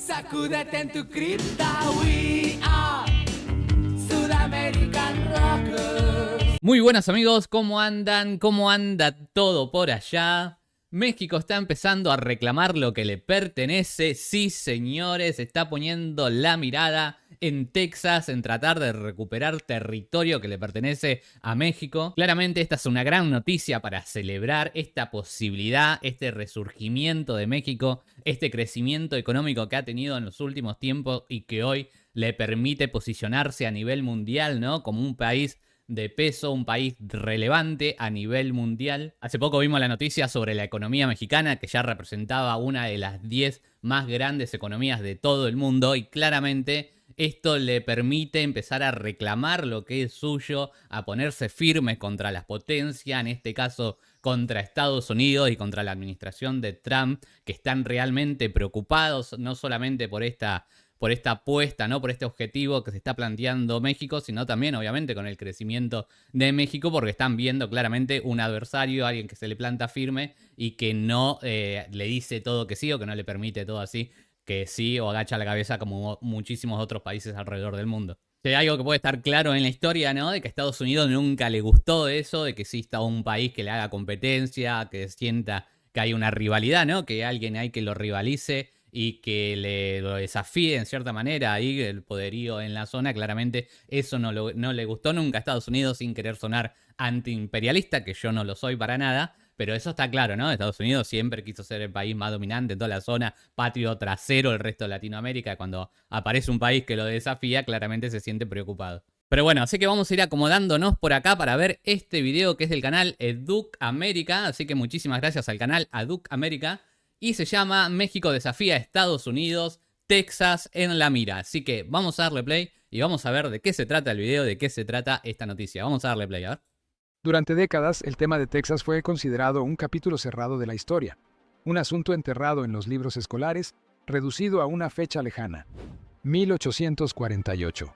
Sacúdete en tu cripta, we are Sudamerican Rockers. Muy buenas amigos, ¿cómo andan? ¿Cómo anda todo por allá? México está empezando a reclamar lo que le pertenece. Sí, señores, está poniendo la mirada en Texas, en tratar de recuperar territorio que le pertenece a México. Claramente esta es una gran noticia para celebrar esta posibilidad, este resurgimiento de México, este crecimiento económico que ha tenido en los últimos tiempos y que hoy le permite posicionarse a nivel mundial, ¿no? Como un país de peso, un país relevante a nivel mundial. Hace poco vimos la noticia sobre la economía mexicana, que ya representaba una de las 10 más grandes economías de todo el mundo, y claramente esto le permite empezar a reclamar lo que es suyo, a ponerse firme contra las potencias, en este caso contra Estados Unidos y contra la administración de Trump, que están realmente preocupados no solamente por esta apuesta, ¿no? Por este objetivo que se está planteando México, sino también, obviamente, con el crecimiento de México, porque están viendo claramente un adversario, alguien que se le planta firme y que no le dice todo que sí, o que no le permite todo así, que sí, o agacha la cabeza como muchísimos otros países alrededor del mundo. Hay algo que puede estar claro en la historia, ¿no? De que a Estados Unidos nunca le gustó eso, de que exista un país que le haga competencia, que sienta que hay una rivalidad, ¿no? Que alguien hay que lo rivalice y que lo desafíe en cierta manera ahí el poderío en la zona. Claramente eso no le gustó nunca a Estados Unidos, sin querer sonar antiimperialista, que yo no lo soy para nada, pero eso está claro, ¿no? Estados Unidos siempre quiso ser el país más dominante en toda la zona, patrio trasero del resto de Latinoamérica. Cuando aparece un país que lo desafía, claramente se siente preocupado. Pero bueno, así que vamos a ir acomodándonos por acá para ver este video que es del canal Educ América. Así que muchísimas gracias al canal Educ América. Y se llama México desafía a Estados Unidos, Texas en la mira. Así que vamos a darle play y vamos a ver de qué se trata el video, de qué se trata esta noticia. Vamos a darle play, a ver. Durante décadas, el tema de Texas fue considerado un capítulo cerrado de la historia, un asunto enterrado en los libros escolares, reducido a una fecha lejana, 1848.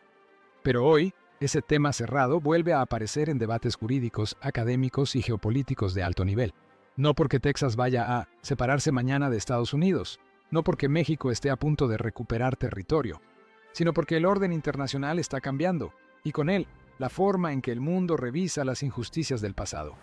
Pero hoy, ese tema cerrado vuelve a aparecer en debates jurídicos, académicos y geopolíticos de alto nivel. No porque Texas vaya a separarse mañana de Estados Unidos, no porque México esté a punto de recuperar territorio, sino porque el orden internacional está cambiando, y con él, la forma en que el mundo revisa las injusticias del pasado.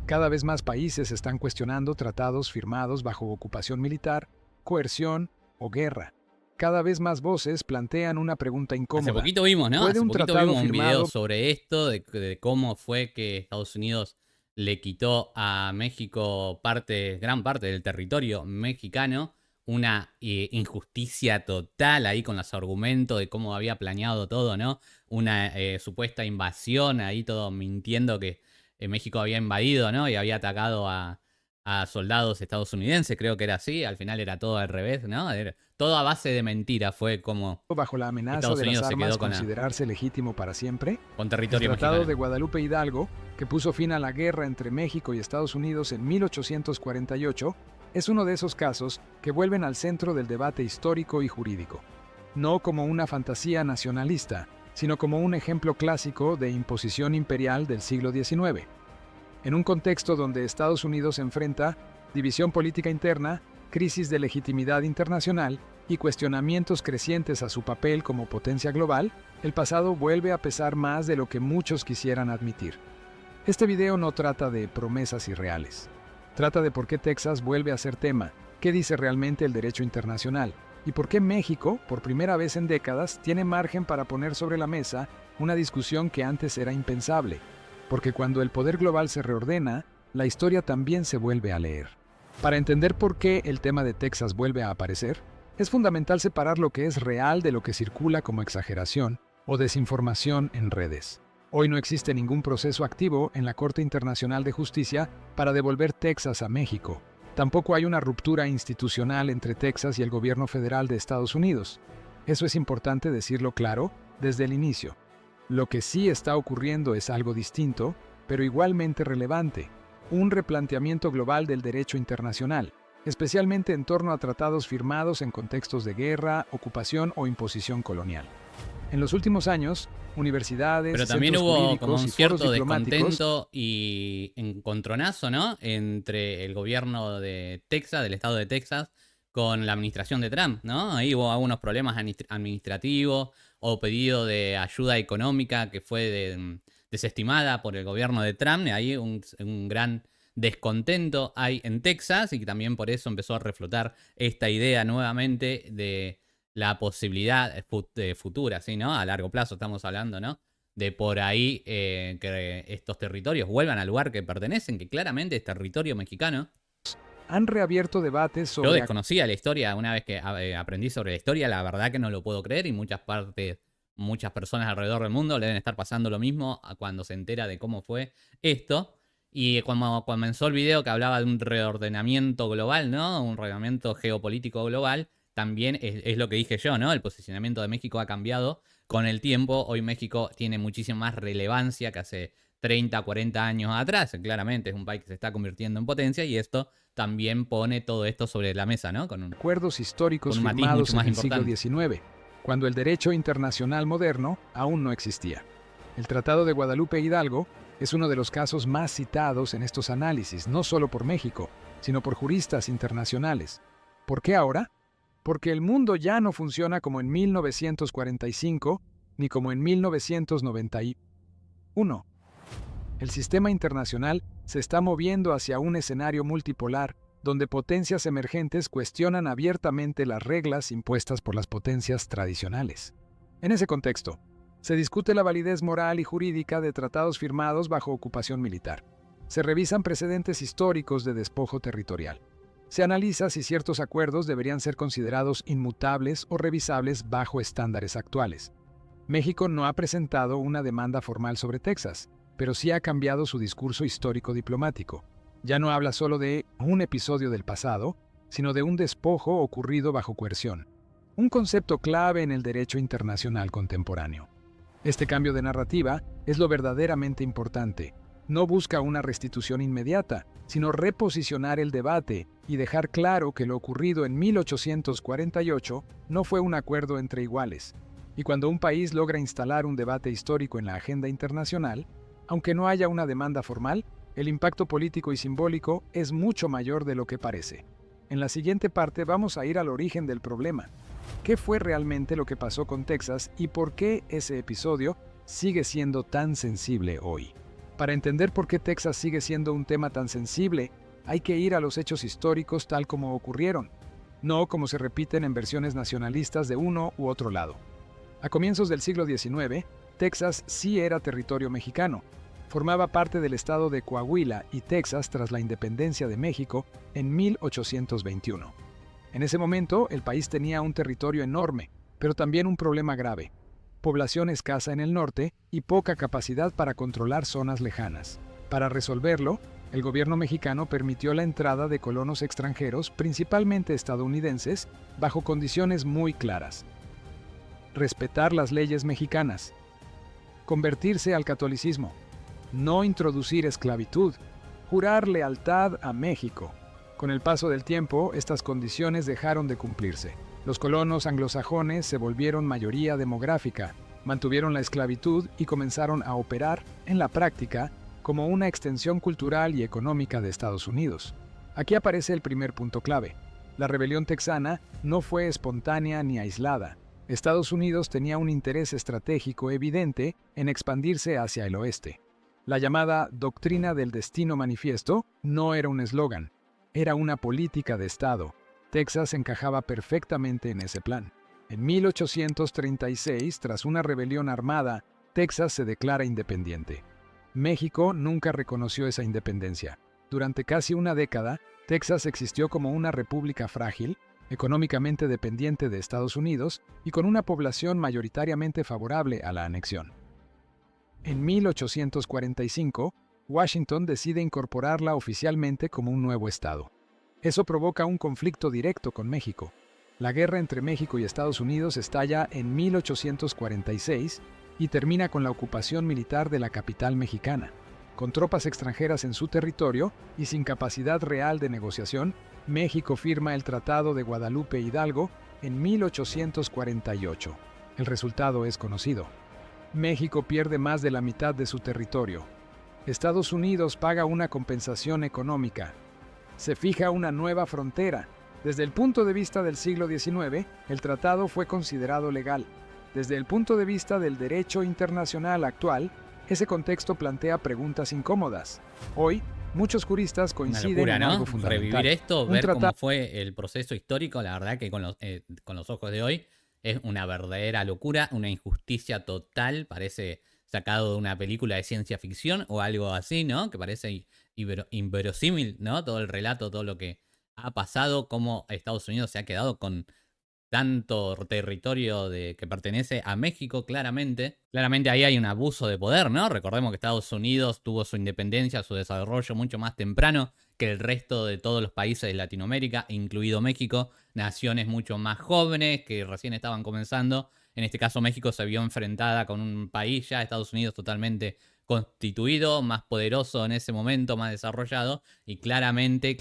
Cada vez más países están cuestionando tratados firmados bajo ocupación militar, coerción o guerra. Cada vez más voces plantean una pregunta incómoda. Hace poquito vimos, ¿no? ¿Puede Hace un poquito tratado vimos un firmado video sobre esto, de cómo fue que Estados Unidos le quitó a México gran parte del territorio mexicano? Una injusticia total ahí con los argumentos de cómo había planeado todo, ¿no? Una supuesta invasión ahí, todo mintiendo que México había invadido, ¿no? Y había atacado a soldados estadounidenses, creo que era así. Al final era todo al revés, ¿no? Todo a base de mentira fue como bajo la amenaza Estados de las Unidos se armas quedó considerarse legítimo para siempre? con El territorio Tratado mexicano. de Guadalupe Hidalgo, que puso fin a la guerra entre México y Estados Unidos en 1848, es uno de esos casos que vuelven al centro del debate histórico y jurídico. No como una fantasía nacionalista, sino como un ejemplo clásico de imposición imperial del siglo XIX. En un contexto donde Estados Unidos enfrenta división política interna, crisis de legitimidad internacional y cuestionamientos crecientes a su papel como potencia global, el pasado vuelve a pesar más de lo que muchos quisieran admitir. Este video no trata de promesas irreales. Trata de por qué Texas vuelve a ser tema, qué dice realmente el derecho internacional, y por qué México, por primera vez en décadas, tiene margen para poner sobre la mesa una discusión que antes era impensable. Porque cuando el poder global se reordena, la historia también se vuelve a leer. Para entender por qué el tema de Texas vuelve a aparecer, es fundamental separar lo que es real de lo que circula como exageración o desinformación en redes. Hoy no existe ningún proceso activo en la Corte Internacional de Justicia para devolver Texas a México. Tampoco hay una ruptura institucional entre Texas y el gobierno federal de Estados Unidos. Eso es importante decirlo claro desde el inicio. Lo que sí está ocurriendo es algo distinto, pero igualmente relevante: un replanteamiento global del derecho internacional, especialmente en torno a tratados firmados en contextos de guerra, ocupación o imposición colonial. En los últimos años, universidades, pero también centros hubo jurídicos como un y foros cierto diplomáticos descontento y encontronazo, ¿no? Entre el gobierno de Texas, del estado de Texas, con la administración de Trump, ¿no? Ahí hubo algunos problemas administrativos o pedido de ayuda económica que fue desestimada por el gobierno de Trump. Y ahí un gran descontento hay en Texas y que también por eso empezó a reflotar esta idea nuevamente de la posibilidad futura, ¿sí, no? A largo plazo estamos hablando, ¿no? De por ahí que estos territorios vuelvan al lugar que pertenecen, que claramente es territorio mexicano. Han reabierto debates sobre... Yo desconocía la historia, una vez que aprendí sobre la historia, la verdad que no lo puedo creer y muchas personas alrededor del mundo le deben estar pasando lo mismo cuando se entera de cómo fue esto. Y cuando comenzó el video que hablaba de un reordenamiento global, ¿no? Un reordenamiento geopolítico global, también es lo que dije yo, ¿no? El posicionamiento de México ha cambiado con el tiempo. Hoy México tiene muchísima más relevancia que hace 30, 40 años atrás. Claramente es un país que se está convirtiendo en potencia y esto también pone todo esto sobre la mesa, ¿no? Con acuerdos históricos con un matiz firmados mucho más en el siglo importante. XIX, cuando el derecho internacional moderno aún no existía. El Tratado de Guadalupe Hidalgo es uno de los casos más citados en estos análisis, no solo por México, sino por juristas internacionales. ¿Por qué ahora? Porque el mundo ya no funciona como en 1945 ni como en 1991. El sistema internacional se está moviendo hacia un escenario multipolar donde potencias emergentes cuestionan abiertamente las reglas impuestas por las potencias tradicionales. En ese contexto, se discute la validez moral y jurídica de tratados firmados bajo ocupación militar. Se revisan precedentes históricos de despojo territorial. Se analiza si ciertos acuerdos deberían ser considerados inmutables o revisables bajo estándares actuales. México no ha presentado una demanda formal sobre Texas, pero sí ha cambiado su discurso histórico diplomático. Ya no habla solo de un episodio del pasado, sino de un despojo ocurrido bajo coerción, un concepto clave en el derecho internacional contemporáneo. Este cambio de narrativa es lo verdaderamente importante. No busca una restitución inmediata, sino reposicionar el debate y dejar claro que lo ocurrido en 1848 no fue un acuerdo entre iguales. Y cuando un país logra instalar un debate histórico en la agenda internacional, aunque no haya una demanda formal, el impacto político y simbólico es mucho mayor de lo que parece. En la siguiente parte vamos a ir al origen del problema. ¿Qué fue realmente lo que pasó con Texas y por qué ese episodio sigue siendo tan sensible hoy? Para entender por qué Texas sigue siendo un tema tan sensible, hay que ir a los hechos históricos tal como ocurrieron, no como se repiten en versiones nacionalistas de uno u otro lado. A comienzos del siglo XIX, Texas sí era territorio mexicano. Formaba parte del estado de Coahuila y Texas tras la independencia de México en 1821. En ese momento, el país tenía un territorio enorme, pero también un problema grave: población escasa en el norte y poca capacidad para controlar zonas lejanas. Para resolverlo, el gobierno mexicano permitió la entrada de colonos extranjeros, principalmente estadounidenses, bajo condiciones muy claras: respetar las leyes mexicanas, convertirse al catolicismo, no introducir esclavitud, jurar lealtad a México. Con el paso del tiempo, estas condiciones dejaron de cumplirse. Los colonos anglosajones se volvieron mayoría demográfica, mantuvieron la esclavitud y comenzaron a operar, en la práctica, como una extensión cultural y económica de Estados Unidos. Aquí aparece el primer punto clave. La rebelión texana no fue espontánea ni aislada. Estados Unidos tenía un interés estratégico evidente en expandirse hacia el oeste. La llamada Doctrina del Destino Manifiesto no era un eslogan, era una política de Estado. Texas encajaba perfectamente en ese plan. En 1836, tras una rebelión armada, Texas se declara independiente. México nunca reconoció esa independencia. Durante casi una década, Texas existió como una república frágil, económicamente dependiente de Estados Unidos y con una población mayoritariamente favorable a la anexión. En 1845, Washington decide incorporarla oficialmente como un nuevo estado. Eso provoca un conflicto directo con México. La guerra entre México y Estados Unidos estalla en 1846 y termina con la ocupación militar de la capital mexicana. Con tropas extranjeras en su territorio y sin capacidad real de negociación, México firma el Tratado de Guadalupe Hidalgo en 1848. El resultado es conocido. México pierde más de la mitad de su territorio. Estados Unidos paga una compensación económica. Se fija una nueva frontera Desde el punto de vista del siglo XIX, el tratado fue considerado legal. Desde el punto de vista del derecho internacional actual, ese contexto plantea preguntas incómodas. Hoy, muchos juristas Una coinciden locura, en algo ¿no? fundamental. Revivir esto, Un ver cómo tratado fue el proceso histórico, la verdad que con los ojos de hoy es una verdadera locura, una injusticia total, parece sacado de una película de ciencia ficción o algo así, ¿no? Que parece inverosímil, ¿no? Todo el relato, todo lo que ha pasado, cómo Estados Unidos se ha quedado con tanto territorio que pertenece a México, claramente. Claramente ahí hay un abuso de poder, ¿no? Recordemos que Estados Unidos tuvo su independencia, su desarrollo mucho más temprano que el resto de todos los países de Latinoamérica, incluido México, naciones mucho más jóvenes que recién estaban comenzando. En este caso México se vio enfrentada con un país ya, Estados Unidos, totalmente constituido, más poderoso en ese momento, más desarrollado, y claramente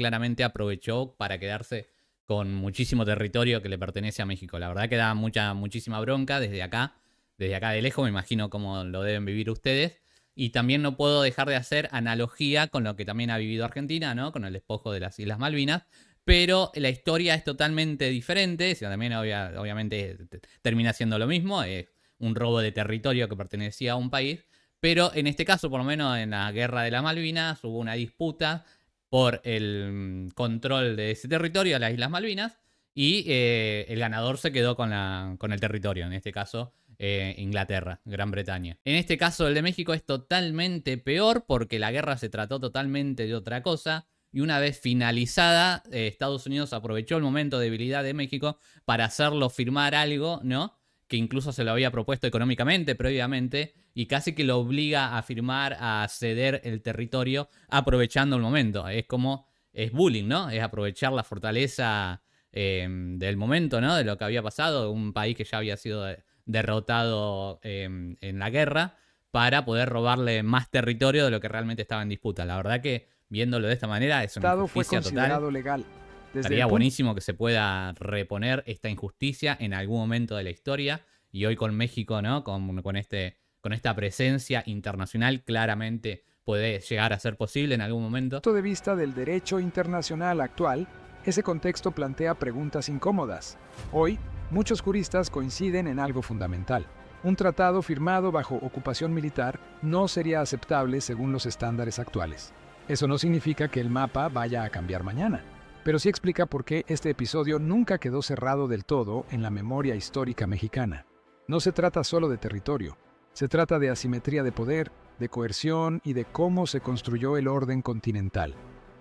aprovechó para quedarse con muchísimo territorio que le pertenece a México. La verdad que da muchísima bronca desde acá de lejos, me imagino cómo lo deben vivir ustedes. Y también no puedo dejar de hacer analogía con lo que también ha vivido Argentina, ¿no? Con el despojo de las Islas Malvinas. Pero la historia es totalmente diferente, también obviamente termina siendo lo mismo, es un robo de territorio que pertenecía a un país, pero en este caso, por lo menos en la guerra de las Malvinas, hubo una disputa por el control de ese territorio, las Islas Malvinas, y el ganador se quedó con el territorio, en este caso Inglaterra, Gran Bretaña. En este caso el de México es totalmente peor porque la guerra se trató totalmente de otra cosa. Y una vez finalizada, Estados Unidos aprovechó el momento de debilidad de México para hacerlo firmar algo, ¿no? Que incluso se lo había propuesto económicamente previamente y casi que lo obliga a firmar, a ceder el territorio aprovechando el momento. Es bullying, ¿no? Es aprovechar la fortaleza del momento, ¿no? De lo que había pasado, un país que ya había sido derrotado en la guerra para poder robarle más territorio de lo que realmente estaba en disputa. La verdad que viéndolo de esta manera es una tratado fue injusticia considerado total. legal. Desde Estaría el buenísimo que se pueda reponer esta injusticia en algún momento de la historia. Y hoy con México, ¿no? Con esta presencia internacional, claramente puede llegar a ser posible en algún momento. punto de vista del derecho internacional actual, ese contexto plantea preguntas incómodas. Hoy, muchos juristas coinciden en algo fundamental. Un tratado firmado bajo ocupación militar no sería aceptable según los estándares actuales. Eso no significa que el mapa vaya a cambiar mañana, pero sí explica por qué este episodio nunca quedó cerrado del todo en la memoria histórica mexicana. No se trata solo de territorio, se trata de asimetría de poder, de coerción y de cómo se construyó el orden continental.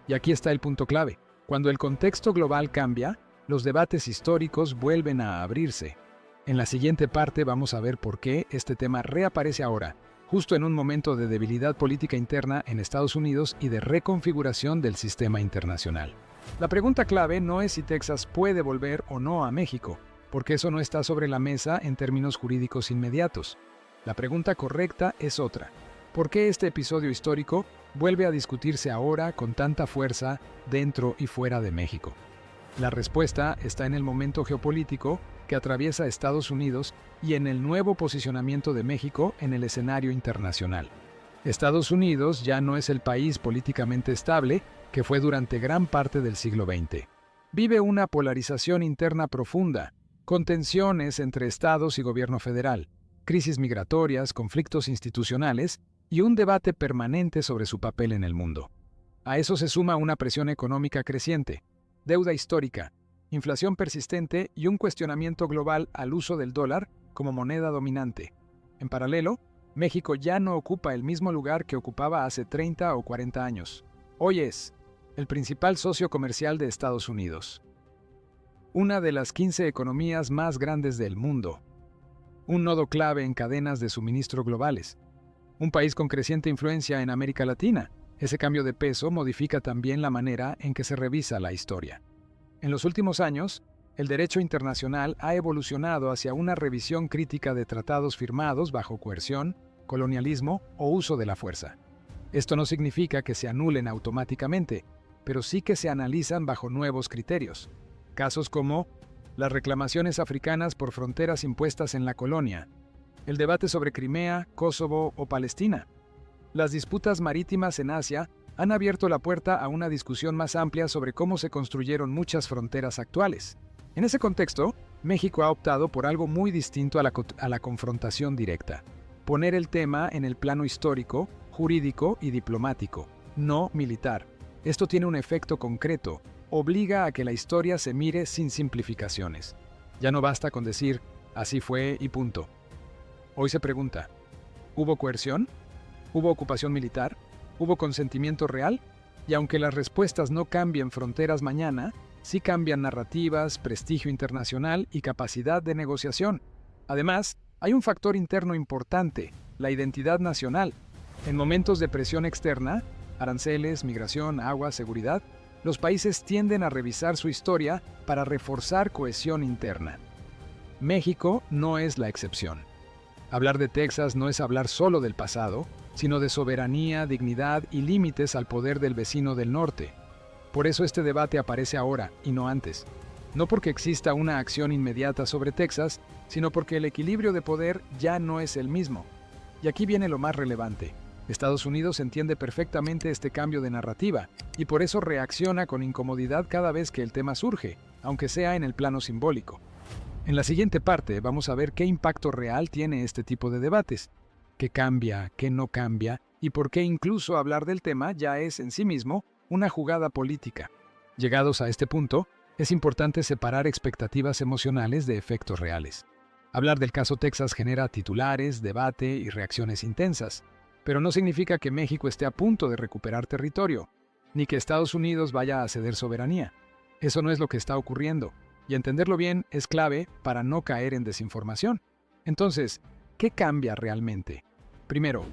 Y aquí está el punto clave. Cuando el contexto global cambia, los debates históricos vuelven a abrirse. En la siguiente parte vamos a ver por qué este tema reaparece ahora, justo en un momento de debilidad política interna en Estados Unidos y de reconfiguración del sistema internacional. La pregunta clave no es si Texas puede volver o no a México, porque eso no está sobre la mesa en términos jurídicos inmediatos. La pregunta correcta es otra. ¿Por qué este episodio histórico vuelve a discutirse ahora con tanta fuerza dentro y fuera de México? La respuesta está en el momento geopolítico que atraviesa Estados Unidos y en el nuevo posicionamiento de México en el escenario internacional. Estados Unidos ya no es el país políticamente estable que fue durante gran parte del siglo XX. Vive una polarización interna profunda, con tensiones entre estados y gobierno federal, crisis migratorias, conflictos institucionales y un debate permanente sobre su papel en el mundo. A eso se suma una presión económica creciente, deuda histórica, inflación persistente y un cuestionamiento global al uso del dólar como moneda dominante. En paralelo, México ya no ocupa el mismo lugar que ocupaba hace 30 o 40 años. Hoy es el principal socio comercial de Estados Unidos, una de las 15 economías más grandes del mundo, un nodo clave en cadenas de suministro globales, un país con creciente influencia en América Latina. Ese cambio de peso modifica también la manera en que se revisa la historia. En los últimos años, el derecho internacional ha evolucionado hacia una revisión crítica de tratados firmados bajo coerción, colonialismo o uso de la fuerza. Esto no significa que se anulen automáticamente, pero sí que se analizan bajo nuevos criterios. Casos como las reclamaciones africanas por fronteras impuestas en la colonia, el debate sobre Crimea, Kosovo o Palestina, las disputas marítimas en Asia han abierto la puerta a una discusión más amplia sobre cómo se construyeron muchas fronteras actuales. En ese contexto, México ha optado por algo muy distinto a la confrontación directa: poner el tema en el plano histórico, jurídico y diplomático, no militar. Esto tiene un efecto concreto: obliga a que la historia se mire sin simplificaciones. Ya no basta con decir, así fue y punto. Hoy se pregunta, ¿hubo coerción? ¿Hubo ocupación militar? ¿Hubo consentimiento real? Y aunque las respuestas no cambien fronteras mañana, sí cambian narrativas, prestigio internacional y capacidad de negociación. Además, hay un factor interno importante: la identidad nacional. En momentos de presión externa, aranceles, migración, agua, seguridad, los países tienden a revisar su historia para reforzar cohesión interna. México no es la excepción. Hablar de Texas no es hablar solo del pasado, sino de soberanía, dignidad y límites al poder del vecino del norte. Por eso este debate aparece ahora y no antes. No porque exista una acción inmediata sobre Texas, sino porque el equilibrio de poder ya no es el mismo. Y aquí viene lo más relevante. Estados Unidos entiende perfectamente este cambio de narrativa y por eso reacciona con incomodidad cada vez que el tema surge, aunque sea en el plano simbólico. En la siguiente parte vamos a ver qué impacto real tiene este tipo de debates, qué cambia, qué no cambia y por qué incluso hablar del tema ya es en sí mismo una jugada política. Llegados a este punto, es importante separar expectativas emocionales de efectos reales. Hablar del caso Texas genera titulares, debate y reacciones intensas, pero no significa que México esté a punto de recuperar territorio, ni que Estados Unidos vaya a ceder soberanía. Eso no es lo que está ocurriendo, y entenderlo bien es clave para no caer en desinformación. Entonces, ¿qué cambia realmente? Primero,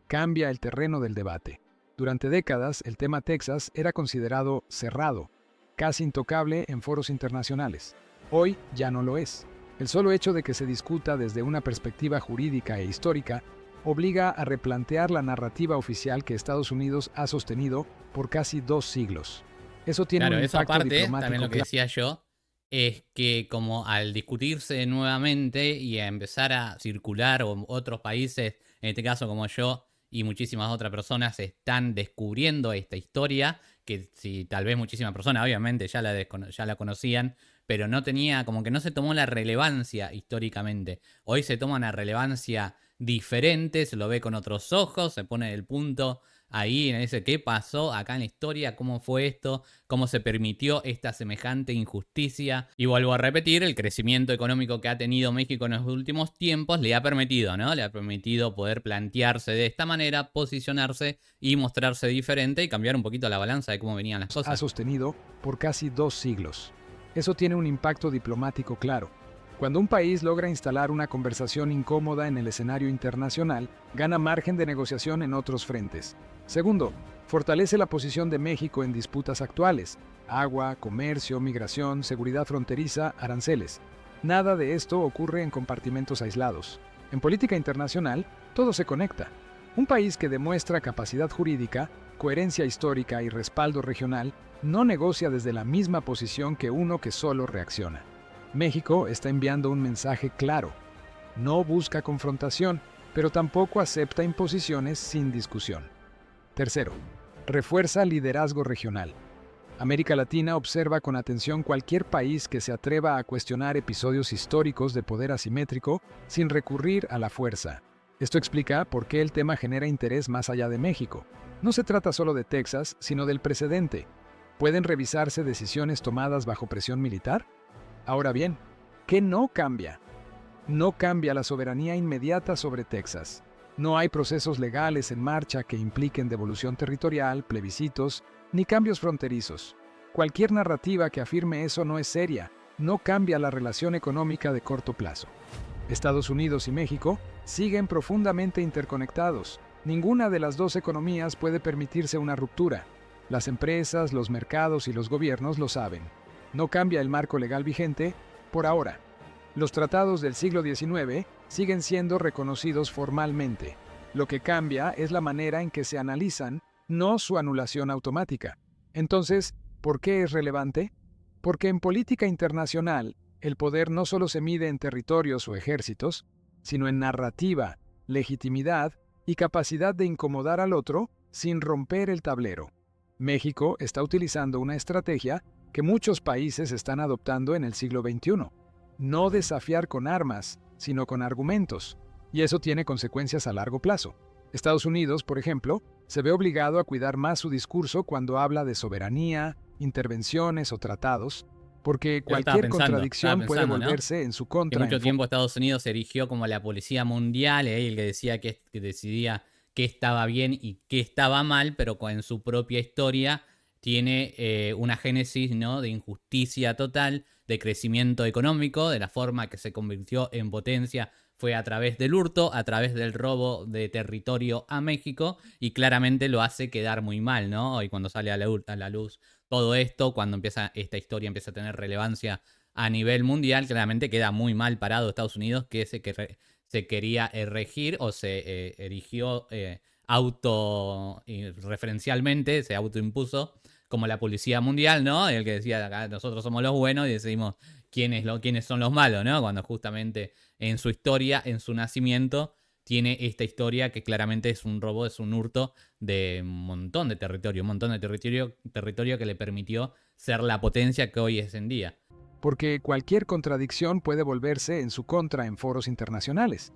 cambia el terreno del debate. Durante décadas, el tema Texas era considerado cerrado, casi intocable en foros internacionales. Hoy ya no lo es. El solo hecho de que se discuta desde una perspectiva jurídica e histórica obliga a replantear la narrativa oficial que Estados Unidos ha sostenido por casi 2 siglos. Eso tiene un Eso impacto aparte, diplomático también lo que decía yo, es que como al discutirse nuevamente y a empezar a circular otros países, en este caso como yo y muchísimas otras personas están descubriendo esta historia, que si tal vez muchísimas personas obviamente ya la conocían, pero no tenía, como que no se tomó la relevancia históricamente. Hoy se toma una relevancia diferente, se lo ve con otros ojos, se pone el punto ahí en ese qué pasó acá en la historia, cómo fue esto, cómo se permitió esta semejante injusticia. Y vuelvo a repetir, el crecimiento económico que ha tenido México en los últimos tiempos le ha permitido, ¿no? Le ha permitido poder plantearse de esta manera, posicionarse y mostrarse diferente y cambiar un poquito la balanza de cómo venían las cosas. Ha sostenido por casi 2 siglos. Eso tiene un impacto diplomático claro. Cuando un país logra instalar una conversación incómoda en el escenario internacional, gana margen de negociación en otros frentes. Segundo, fortalece la posición de México en disputas actuales: agua, comercio, migración, seguridad fronteriza, aranceles. Nada de esto ocurre en compartimentos aislados. En política internacional, todo se conecta. Un país que demuestra capacidad jurídica, coherencia histórica y respaldo regional no negocia desde la misma posición que uno que solo reacciona. México está enviando un mensaje claro: no busca confrontación, pero tampoco acepta imposiciones sin discusión. Tercero, refuerza liderazgo regional. América Latina observa con atención cualquier país que se atreva a cuestionar episodios históricos de poder asimétrico sin recurrir a la fuerza. Esto explica por qué el tema genera interés más allá de México. No se trata solo de Texas, sino del precedente. ¿Pueden revisarse decisiones tomadas bajo presión militar? Ahora bien, ¿qué no cambia? No cambia la soberanía inmediata sobre Texas. No hay procesos legales en marcha que impliquen devolución territorial, plebiscitos, ni cambios fronterizos. Cualquier narrativa que afirme eso no es seria, no cambia la relación económica de corto plazo. Estados Unidos y México siguen profundamente interconectados. Ninguna de las dos economías puede permitirse una ruptura. Las empresas, los mercados y los gobiernos lo saben. No cambia el marco legal vigente por ahora. Los tratados del siglo XIX siguen siendo reconocidos formalmente. Lo que cambia es la manera en que se analizan, no su anulación automática. Entonces, ¿por qué es relevante? Porque en política internacional, el poder no solo se mide en territorios o ejércitos, sino en narrativa, legitimidad y capacidad de incomodar al otro sin romper el tablero. México está utilizando una estrategia que muchos países están adoptando en el siglo XXI. No desafiar con armas, sino con argumentos. Y eso tiene consecuencias a largo plazo. Estados Unidos, por ejemplo, se ve obligado a cuidar más su discurso cuando habla de soberanía, intervenciones o tratados, porque cualquier contradicción puede volverse en su contra. Que mucho tiempo Estados Unidos se erigió como la policía mundial, el que decía que decidía qué estaba bien y qué estaba mal, pero en su propia historia tiene una génesis, ¿no?, de injusticia total, de crecimiento económico, de la forma que se convirtió en potencia fue a través del hurto, a través del robo de territorio a México, y claramente lo hace quedar muy mal, ¿no? Y cuando sale a la luz todo esto, cuando esta historia empieza a tener relevancia a nivel mundial, claramente queda muy mal parado Estados Unidos, que se quería erigir o se erigió referencialmente, se autoimpuso como la policía mundial, ¿no? El que decía, acá nosotros somos los buenos y decidimos quiénes son los malos, ¿no? Cuando justamente en su historia, en su nacimiento, tiene esta historia que claramente es un robo, es un hurto de un montón de territorio que le permitió ser la potencia que hoy es en día. Porque cualquier contradicción puede volverse en su contra en foros internacionales.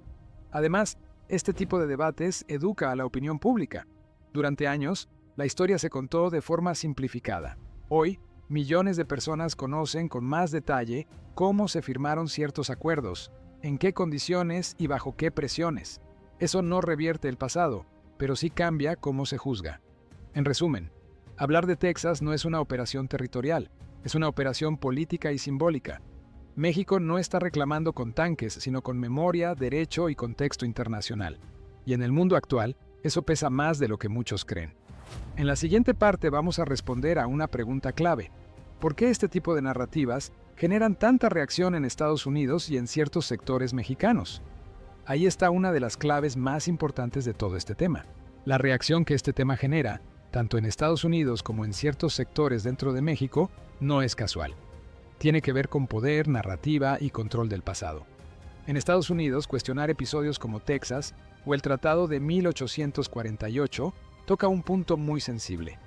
Además, este tipo de debates educa a la opinión pública. Durante años, la historia se contó de forma simplificada. Hoy, millones de personas conocen con más detalle cómo se firmaron ciertos acuerdos, en qué condiciones y bajo qué presiones. Eso no revierte el pasado, pero sí cambia cómo se juzga. En resumen, hablar de Texas no es una operación territorial, es una operación política y simbólica. México no está reclamando con tanques, sino con memoria, derecho y contexto internacional. Y en el mundo actual, eso pesa más de lo que muchos creen. En la siguiente parte vamos a responder a una pregunta clave. ¿Por qué este tipo de narrativas generan tanta reacción en Estados Unidos y en ciertos sectores mexicanos? Ahí está una de las claves más importantes de todo este tema. La reacción que este tema genera, tanto en Estados Unidos como en ciertos sectores dentro de México, no es casual. Tiene que ver con poder, narrativa y control del pasado. En Estados Unidos, cuestionar episodios como Texas o el Tratado de 1848 toca un punto muy sensible: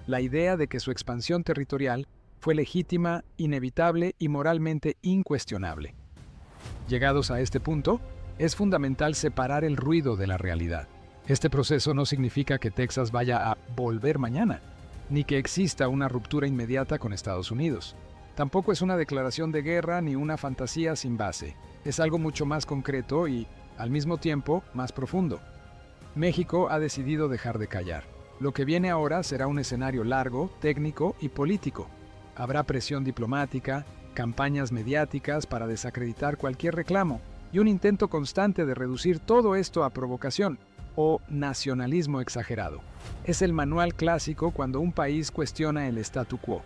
la idea de que su expansión territorial fue legítima, inevitable y moralmente incuestionable. Llegados a este punto, es fundamental separar el ruido de la realidad. Este proceso no significa que Texas vaya a volver mañana, ni que exista una ruptura inmediata con Estados Unidos. Tampoco es una declaración de guerra ni una fantasía sin base. Es algo mucho más concreto y, al mismo tiempo, más profundo. México ha decidido dejar de callar. Lo que viene ahora será un escenario largo, técnico y político. Habrá presión diplomática, campañas mediáticas para desacreditar cualquier reclamo y un intento constante de reducir todo esto a provocación o nacionalismo exagerado. Es el manual clásico cuando un país cuestiona el statu quo.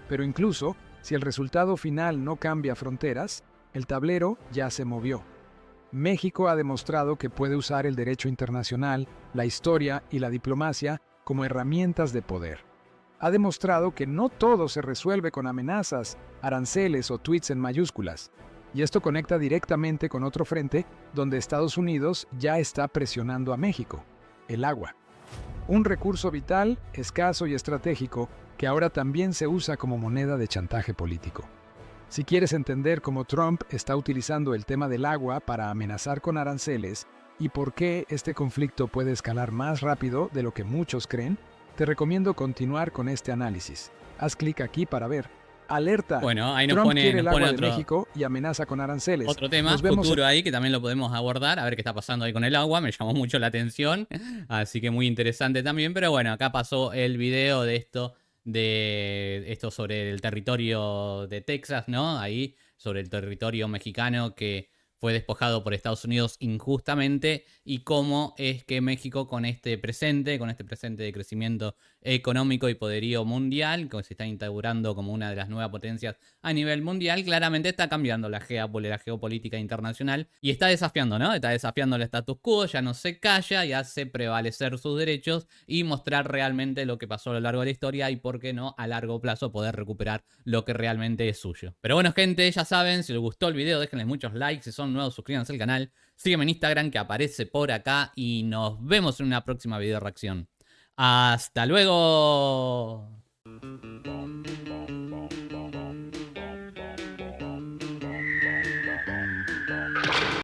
Pero incluso, si el resultado final no cambia fronteras, el tablero ya se movió. México ha demostrado que puede usar el derecho internacional, la historia y la diplomacia como herramientas de poder. Ha demostrado que no todo se resuelve con amenazas, aranceles o tweets en mayúsculas. Y esto conecta directamente con otro frente donde Estados Unidos ya está presionando a México: el agua. Un recurso vital, escaso y estratégico que ahora también se usa como moneda de chantaje político. Si quieres entender cómo Trump está utilizando el tema del agua para amenazar con aranceles y por qué este conflicto puede escalar más rápido de lo que muchos creen, te recomiendo continuar con este análisis. Haz clic aquí para ver. Alerta. Bueno, ahí nos Trump pone, quiere el agua de otro, México y amenaza con aranceles. otro tema futuro ahí que también lo podemos abordar, a ver qué está pasando ahí con el agua. Me llamó mucho la atención, así que muy interesante también. Pero bueno, acá pasó el video de esto sobre el territorio de Texas, ¿no? Ahí, sobre el territorio mexicano que fue despojado por Estados Unidos injustamente, y cómo es que México con este presente de crecimiento económico y poderío mundial, que se está instaurando como una de las nuevas potencias a nivel mundial, claramente está cambiando la geopolítica internacional y está desafiando, ¿no? Está desafiando el status quo, ya no se calla y hace prevalecer sus derechos y mostrar realmente lo que pasó a lo largo de la historia y, por qué no, a largo plazo poder recuperar lo que realmente es suyo. Pero bueno, gente, ya saben, si les gustó el video, déjenle muchos likes, si son nuevos, suscríbanse al canal, sígueme en Instagram que aparece por acá y nos vemos en una próxima video reacción. ¡Hasta luego!